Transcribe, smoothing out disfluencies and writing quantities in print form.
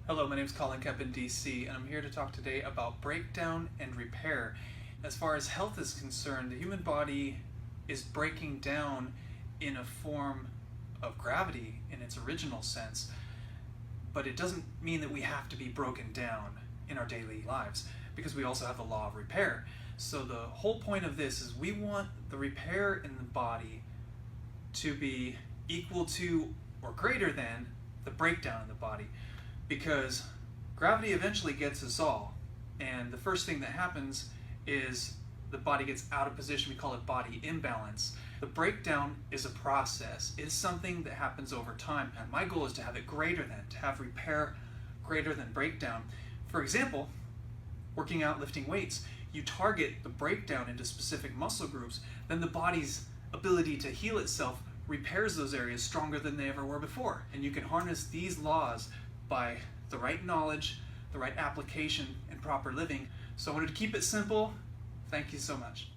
Hello, my name is Colin Kep in DC, and I'm here to talk today about breakdown and repair. As far as health is concerned, the human body is breaking down in a form of gravity in its original sense, but it doesn't mean that we have to be broken down in our daily lives, because we also have the law of repair. So the whole point of this is we want the repair in the body to be equal to or greater than the breakdown in the body, because gravity eventually gets us all, and the first thing that happens is the body gets out of position. We call it body imbalance. The breakdown is a process. It is something that happens over time, and my goal is to have it greater than, to have repair greater than breakdown. For example, working out, lifting weights, you target the breakdown into specific muscle groups, then the body's ability to heal itself repairs those areas stronger than they ever were before. And you can harness these laws by the right knowledge, the right application, and proper living. So I wanted to keep it simple. Thank you so much.